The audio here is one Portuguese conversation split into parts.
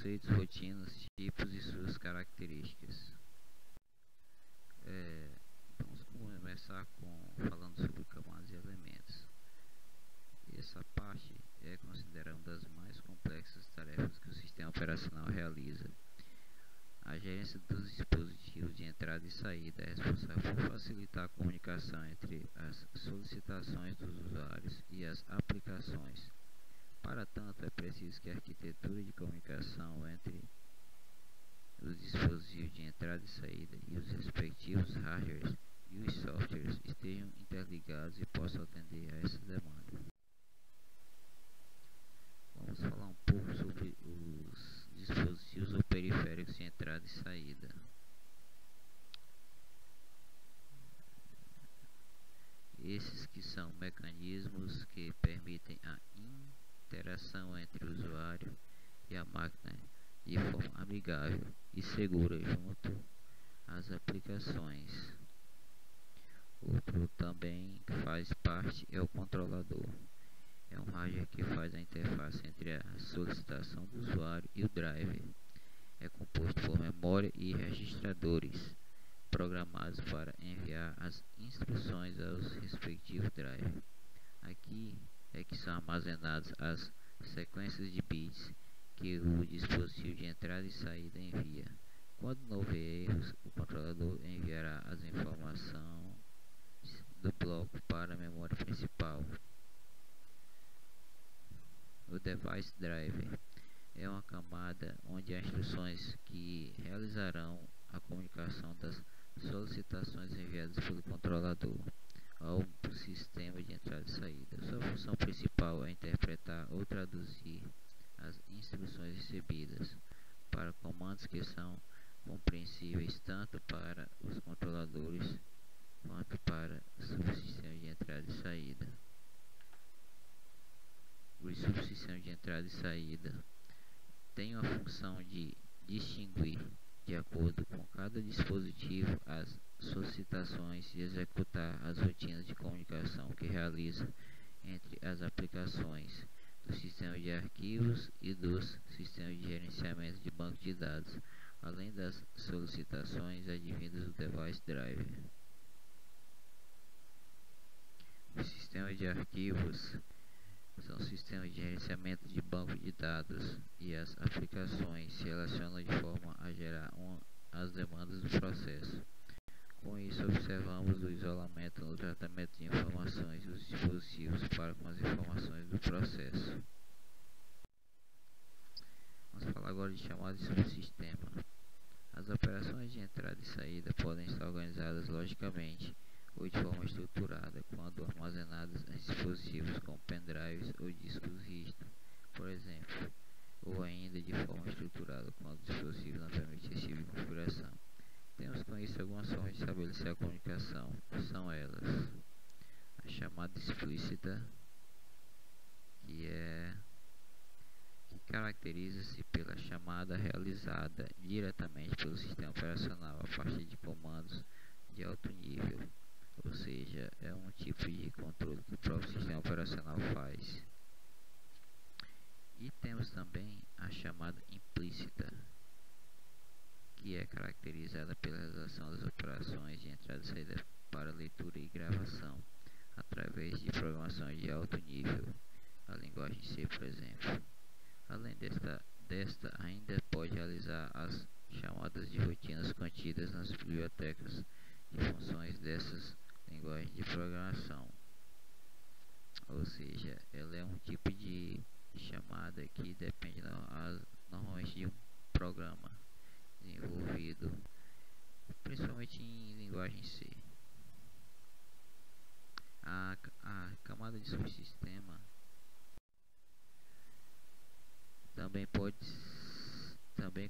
conceitos, rotinas, tipos e suas características. Vamos começar falando sobre camadas e elementos. Essa parte é considerada uma das mais complexas tarefas que o sistema operacional realiza. A gerência dos dispositivos de entrada e saída é responsável por facilitar a comunicação entre as solicitações dos usuários e as aplicações. Para tanto, é preciso que a arquitetura de comunicação entre os dispositivos de entrada e saída e os respectivos hardwares e os softwares estejam interligados e possam atender a essa demanda. Vamos falar um pouco sobre os dispositivos ou periféricos de entrada e saída. Esses que são mecanismos que permitem a interação entre o usuário e a máquina de forma amigável e segura junto às aplicações. Outro também que faz parte é o controlador. É um hardware que faz a interface entre a solicitação do usuário e o driver. É composto por memória e registradores programados para enviar as instruções aos respectivos drivers. Aqui é que são armazenadas as sequências de bits que o dispositivo de entrada e saída envia. Quando não houver erros, o controlador enviará as informações do bloco para a memória principal. O device driver é uma camada onde as instruções que realizarão a comunicação das solicitações enviadas pelo controlador ao sistema de entrada e saída. Sua função principal é interpretar ou traduzir as instruções recebidas para comandos que são compreensíveis tanto para os controladores quanto para o subsistema de entrada e saída. O subsistema de entrada e saída tem uma função de distinguir, de acordo com cada dispositivo, as solicitações e executar as rotinas de comunicação que realiza entre as aplicações do sistema de arquivos e dos sistemas de gerenciamento de banco de dados, além das solicitações advindas do device driver. Os sistemas de arquivos são sistemas de gerenciamento de banco de dados e as aplicações se relacionam de forma a gerar as demandas do processo. Com isso, observamos o isolamento no tratamento de informações dos dispositivos para com as informações do processo. Vamos falar agora de chamada de subsistema. As operações de entrada e saída podem estar organizadas logicamente ou de forma estruturada quando armazenadas em dispositivos como pendrives ou discos rígidos, por exemplo, ou ainda de forma estruturada quando o dispositivo não permite esse tipo de configuração. Temos com isso algumas formas de estabelecer a comunicação. São elas: a chamada explícita, que caracteriza-se pela chamada realizada diretamente pelo sistema operacional a partir de comandos de alto nível, ou seja, é um tipo de controle que o próprio sistema operacional faz. E temos também a chamada implícita, que é caracterizada pela realização das operações de entrada e saída para leitura e gravação, através de programações de alto nível, a linguagem C, por exemplo. Além desta ainda pode realizar as chamadas de rotinas contidas nas bibliotecas de funções dessas linguagens de programação. Ou seja, ela é um tipo de chamada que depende normalmente de um programa desenvolvido principalmente em linguagem C. A camada de subsistema também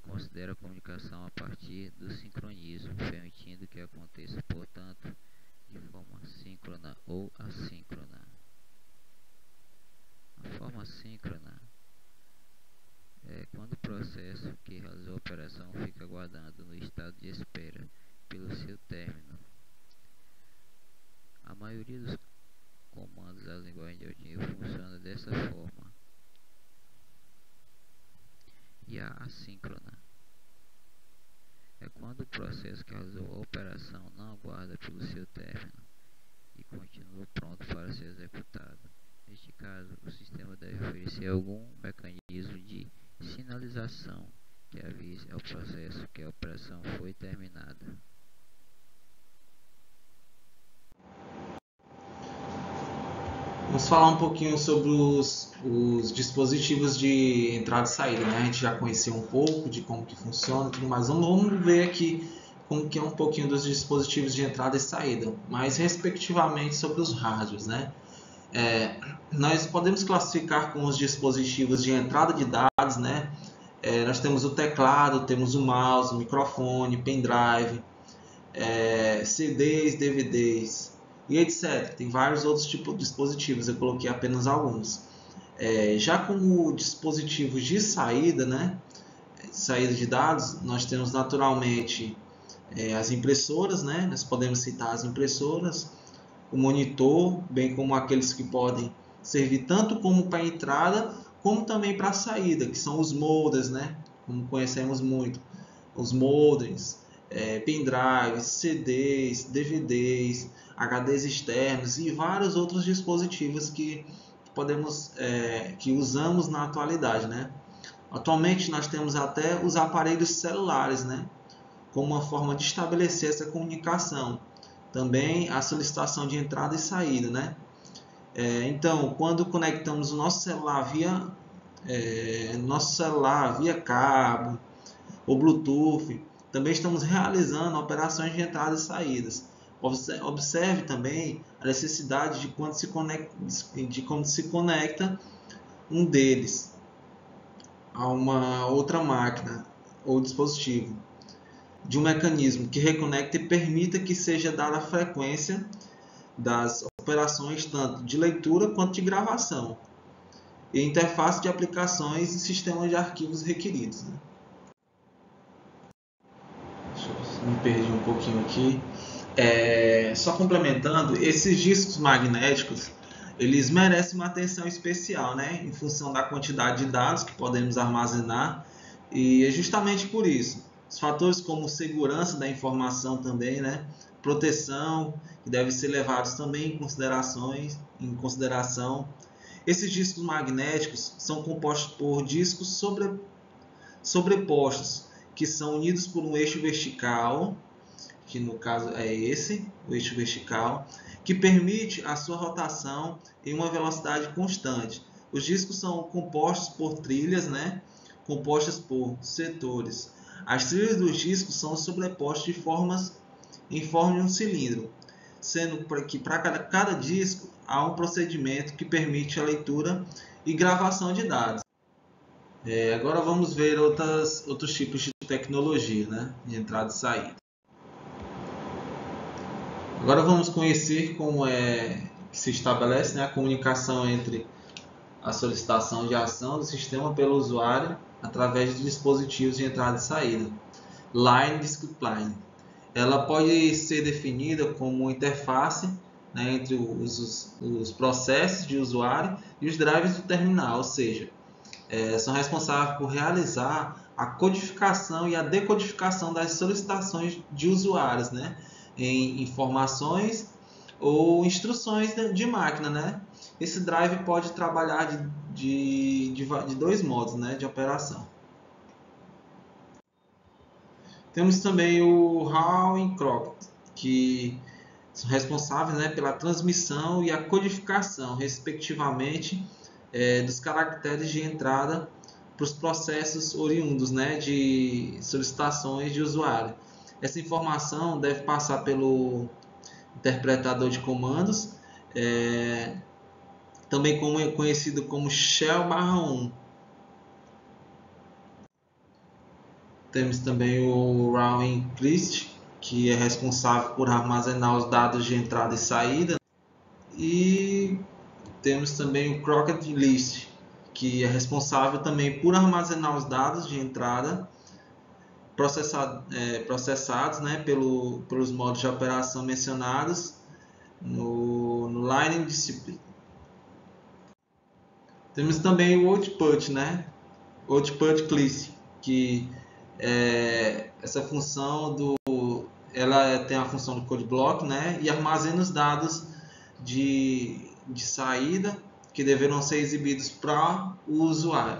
considera a comunicação a partir do sincronismo, permitindo que aconteça, portanto, de forma síncrona ou assíncrona. A forma síncrona é quando o processo que realizou a operação fica aguardando no estado de espera pelo seu término. A maioria dos comandos da linguagem de alto nível funciona dessa forma. e a assíncrona é quando o processo que realizou a operação não aguarda pelo seu término e continua pronto para ser executado. Neste caso, o sistema deve oferecer algum mecanismo de sinalização que avise ao processo que a operação foi terminada. Vamos falar um pouquinho sobre os dispositivos de entrada e saída, né? A gente já conheceu um pouco de como que funciona e tudo mais. Vamos ver aqui como que é um pouquinho dos dispositivos de entrada e saída, mas respectivamente sobre os hardwares, né? Nós podemos classificar com os dispositivos de entrada de dados, né? Nós temos o teclado, temos o mouse, o microfone, pendrive, CDs, DVDs e etc. Tem vários outros tipos de dispositivos, eu coloquei apenas alguns. Já como dispositivos de saída, né? Saída de dados, nós temos naturalmente as impressoras, né? Nós podemos citar as impressoras, o monitor, bem como aqueles que podem servir tanto como para entrada, como também para saída, que são os modems, né? Como conhecemos muito, os modems, pendrives, CDs, DVDs, HDs externos e vários outros dispositivos que que usamos na atualidade, né? Atualmente nós temos até os aparelhos celulares, né? Como uma forma de estabelecer essa comunicação. Também a solicitação de entrada e saída, né? Então, quando conectamos o nosso celular via cabo ou Bluetooth, também estamos realizando operações de entrada e saídas. Observe também a necessidade de quando se conecta um deles a uma outra máquina ou dispositivo, de um mecanismo que reconecte e permita que seja dada a frequência das operações tanto de leitura quanto de gravação e interface de aplicações e sistemas de arquivos requeridos, né? Me perdi um pouquinho aqui. Só complementando, esses discos magnéticos eles merecem uma atenção especial, né? Em função da quantidade de dados que podemos armazenar, e é justamente por isso os fatores como segurança da informação também, né? Proteção, que devem ser levados também em consideração. Esses discos magnéticos são compostos por discos sobrepostos, que são unidos por um eixo vertical, que no caso é esse, o eixo vertical, que permite a sua rotação em uma velocidade constante. Os discos são compostos por trilhas, né? Compostas por setores. As trilhas dos discos são sobrepostas em forma de um cilindro, sendo que para cada disco há um procedimento que permite a leitura e gravação de dados. Agora vamos ver outros tipos de tecnologia, né? De entrada e saída. Agora vamos conhecer como que se estabelece, né, a comunicação entre a solicitação de ação do sistema pelo usuário através de dispositivos de entrada e saída. Line Discipline. Ela pode ser definida como uma interface, né, entre os processos de usuário e os drivers do terminal, ou seja, são responsáveis por realizar a codificação e a decodificação das solicitações de usuários, né, em informações ou instruções de máquina, né? Esse drive pode trabalhar de dois modos, né, de operação. Temos também o Hall e Crockett, que são responsáveis, né, pela transmissão e a codificação, respectivamente, dos caracteres de entrada para os processos oriundos, né, de solicitações de usuário. Essa informação deve passar pelo interpretador de comandos, também conhecido como shell/1. Temos também o Rounding List, que é responsável por armazenar os dados de entrada e saída. E temos também o Crockett List, que é responsável também por armazenar os dados de entrada processados, né, pelos modos de operação mencionados no Line Discipline. Temos também o Output, né? Output List, que essa função ela tem a função do code block, né, e armazena os dados de saída que deverão ser exibidos para o usuário.